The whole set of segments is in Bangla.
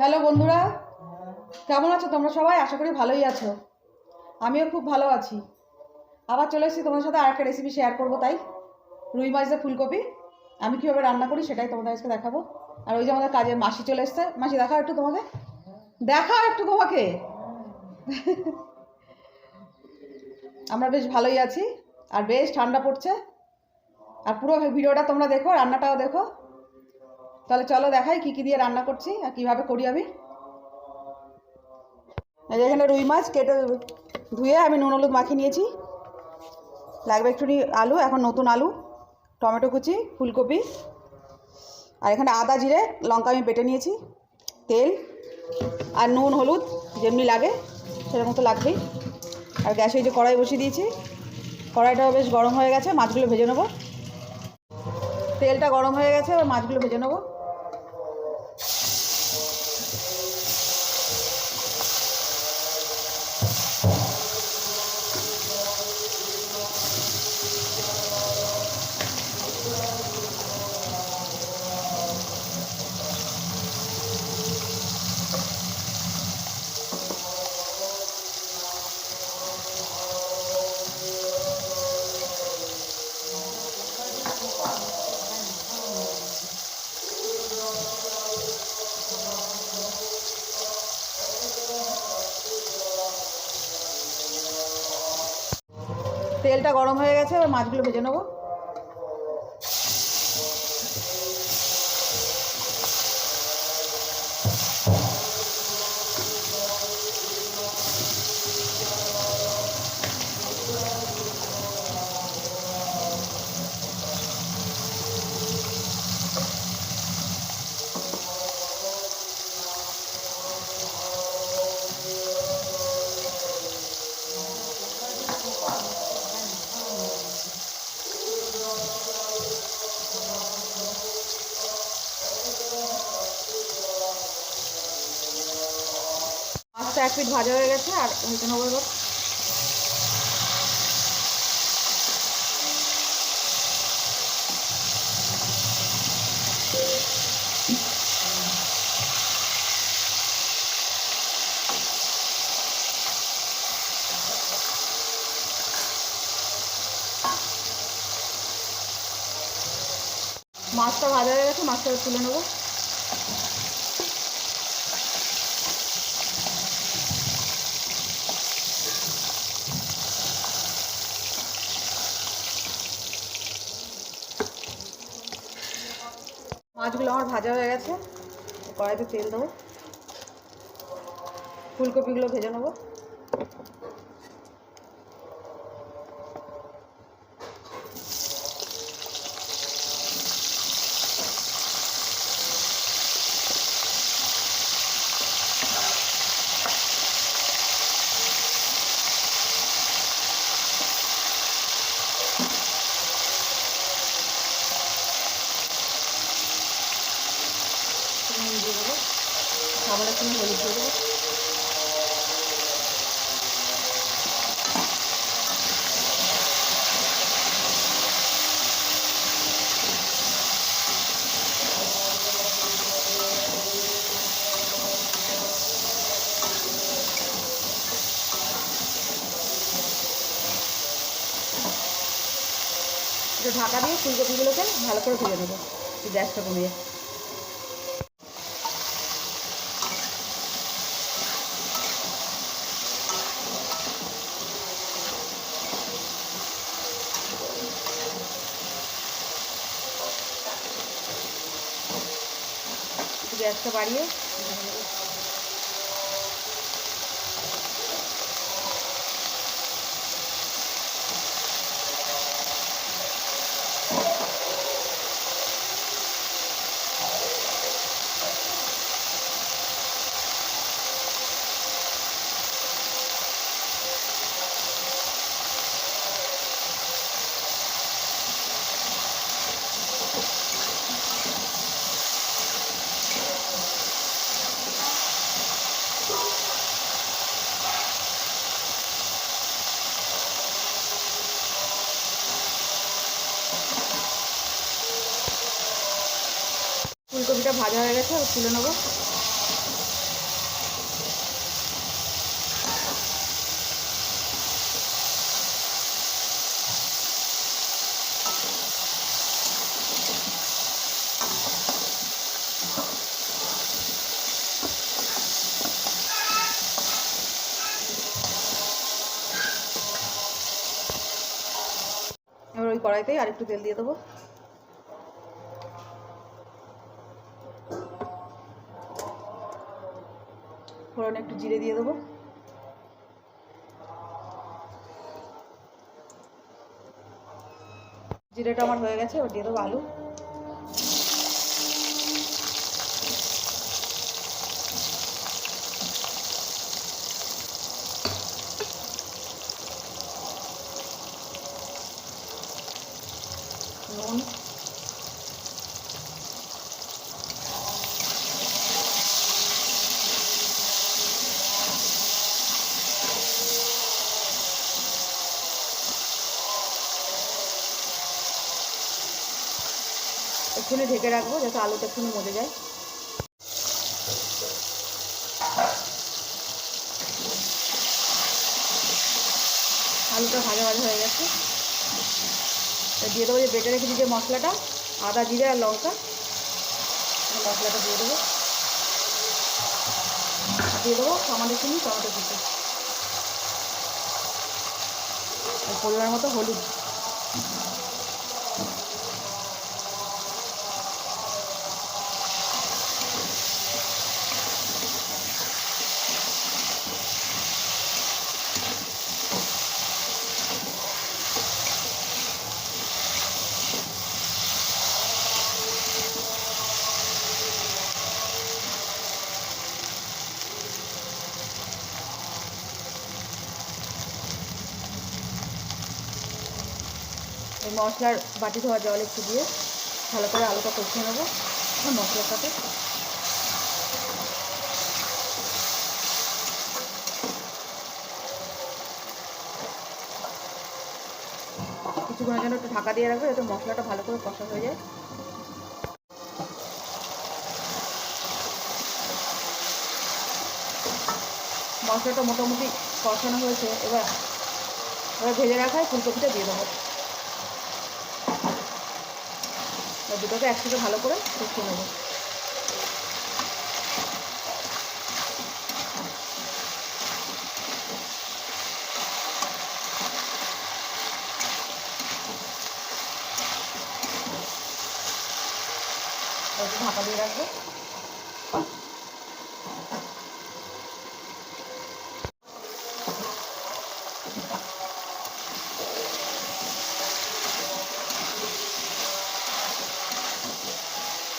হ্যালো বন্ধুরা, কেমন আছো তোমরা সবাই? আশা করি ভালোই আছো। আমিও খুব ভালো আছি। আবার চলে এসেছি তোমাদের সাথে আরেকটা রেসিপি শেয়ার করবো। তাই রুই মাছ দিয়ে ফুলকপি আমি কীভাবে রান্না করি সেটাই তোমাদের আজকে দেখাবো। আর ওই যে আমাদের কাজের মাসি চলে এসছে। মাসি দেখাও একটু তোমাকে, দেখাও একটু তোমাকে। আমরা বেশ ভালোই আছি আর বেশ ঠান্ডা পড়ছে। আর পুরো ভিডিওটা তোমরা দেখো, রান্নাটাও দেখো। তাহলে চলো দেখাই কী কী দিয়ে রান্না করছি আর কীভাবে করি আমি। এখানে রুই মাছ কেটে ধুয়ে আমি নুন হলুদ মাখিয়ে নিয়েছি। লাগবে একটু আলু, এখন নতুন আলু, টমেটো কুচি, ফুলকপি, আর এখানে আদা জিরে লঙ্কা আমি বেটে নিয়েছি, তেল আর নুন হলুদ যেমনি লাগে সেরকম তো লাগবেই। আর গ্যাসে এই যে কড়াই বসিয়ে দিয়েছি, কড়াইটাও বেশ গরম হয়ে গেছে, মাছগুলো ভেজে নেবো। তেলটা গরম হয়ে গেছে, এবার মাছগুলো ভেজে নেবো। তেলটা গরম হয়ে গেছে, এবার মাছগুলো ভেজে নেবো। মাছটা এক পিঠ ভাজা হয়ে গেছে, আর উল্টে নেবো এবার। মাছটা ভাজা হয়ে গেছে, মাছটা তুলে নেবো। মাছগুলো আমার ভাজা হয়ে গেছে, কড়াইতে তেল দেবো, ফুলকপিগুলো ভেজে নেবো। নুন দিয়ে দেবো, খাবারের জন্য হলুদ দিয়ে দেবো। একটু ঢাকা দিয়ে ফুলকপিগুলোকে ভালো করে ভেজে নেবো, গ্যাসটা কমিয়ে। গ্যাসটা বাড়িয়ে ফুলকপিটা ভাজা হয়ে গেছে, তুলে নেবো। কড়াইতেই আর একটু তেল দিয়ে দেবো। ফোড়নে একটু জিরে দিয়ে দেবো। জিরেটা আমার হয়ে গেছে, এবার দিয়ে দেবো আলু। নুন, একটুখানি ঢেকে রাখবো যাতে আলুটা একটুখানি মজে যায়। আলুটা ভাজা ভাজা হয়ে গেছে, দিয়ে দেবো যে বেটে রেখেছি যে মশলাটা, আদা জিরে আর লঙ্কা, মশলাটা দিয়ে দেবো। দিয়ে দেবো সামান্য চিনি, টমেটো কুচি, পরিমাণ মতো হলুদ। এই মশলার বাটি ধোয়া জল একটু দিয়ে ভালো করে আলুটা কষিয়ে নেবো মশলার সাথে। কিছুক্ষণের জন্য একটু ঢাকা দিয়ে রাখবো যাতে মশলাটা ভালো করে কষা হয়ে যায়। মশলাটা মোটামুটি কষানো হয়েছে, এবার ভেজে রাখায় ফুলকপিটা দিয়ে দেবো। দুটোকে একসাথে ভালো করে কষিয়ে নেবো। একটু ঢাকা দিয়ে রাখবো।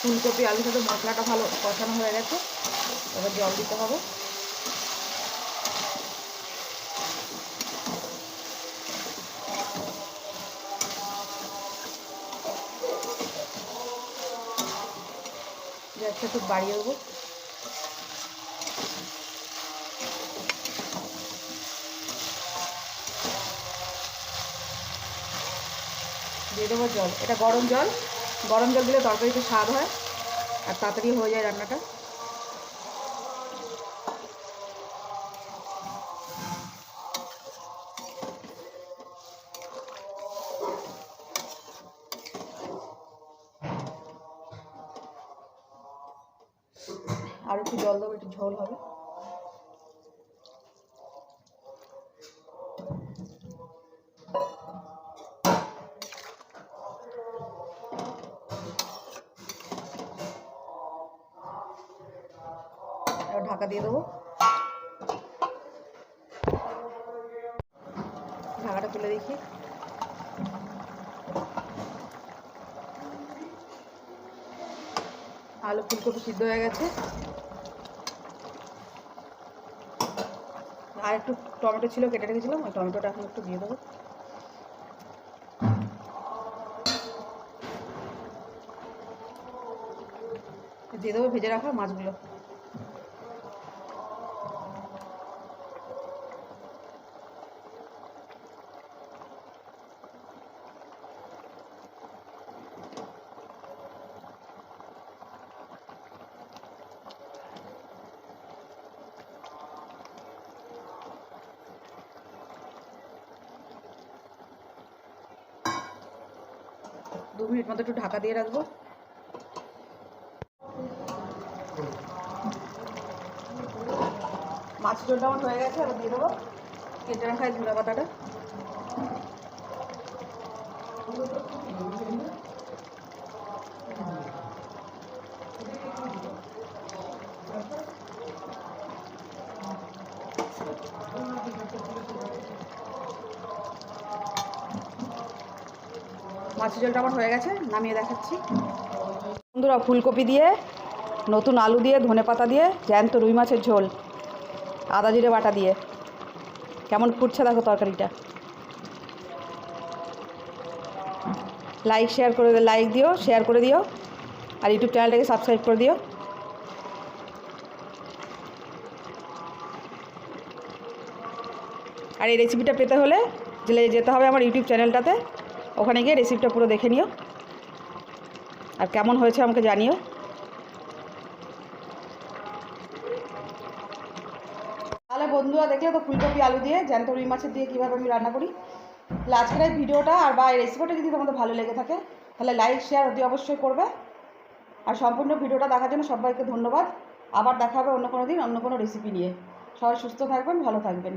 ফুলকপি আলুর সাথে মশলাটা ভালো কষানো হয়ে গেছে, এবার জল দিতে হবে। গ্যাসটা একটু বাড়িয়ে দেবো। দিয়ে দেবো জল, এটা গরম জল। গরম জল দিলে তরকারিতে স্বাদ হয় আর তাড়াতাড়ি হয়ে যায় রান্নাটা। আর একটু জল দেবো, একটু ঝোল হবে। এবার ঢাকা দিয়ে দেবো। ঢাকাটা তুলে দেখি, আলু ফুলকপি সিদ্ধ হয়ে গেছে। আর একটু টমেটো ছিল কেটে রেখেছিলাম, ওই টমেটোটা এখন একটু দিয়ে দেবো। দিয়ে দেবো ভেজে রাখা মাছগুলো। দু মিনিট মতো একটু ঢাকা দিয়ে রাখবো। মাছ ঝোলটা আমার হয়ে গেছে, এবার দিয়ে দেবো কেটে রাখা ধনে পাতাটা। মাছের ঝোলটা আমার হয়ে গেছে, নামিয়ে দেখাচ্ছি। বন্ধুরা, ফুলকপি দিয়ে, নতুন আলু দিয়ে, ধনেপাতা দিয়ে জ্যান্ত রুই মাছের ঝোল, আদা জিরে বাটা দিয়ে। কেমন ফুটছে দেখো তরকারিটা। লাইক দিও, শেয়ার করে দিও, আর ইউটিউব চ্যানেলটাকে সাবস্ক্রাইব করে দিও। আর এই রেসিপিটা পেতে হলে যেতে হবে আমার ইউটিউব চ্যানেলটাতে, ওখানে গিয়ে রেসিপিটা পুরো দেখে নিও, আর কেমন হয়েছে আমাকে জানিও। তাহলে বন্ধুরা, দেখলে তো ফুলকপি আলু দিয়ে জ্যান্ত রুই মাছের দিয়ে কীভাবে আমি রান্না করি। তাহলে আজকের এই ভিডিওটা আর বা এই রেসিপিটা যদি তোমাদের ভালো লেগে থাকে তাহলে লাইক শেয়ার অতি অবশ্যই করবে। আর সম্পূর্ণ ভিডিওটা দেখার জন্য সবাইকে ধন্যবাদ। আবার দেখা হবে অন্য কোনো দিন অন্য কোনো রেসিপি নিয়ে। সবাই সুস্থ থাকবেন, ভালো থাকবেন।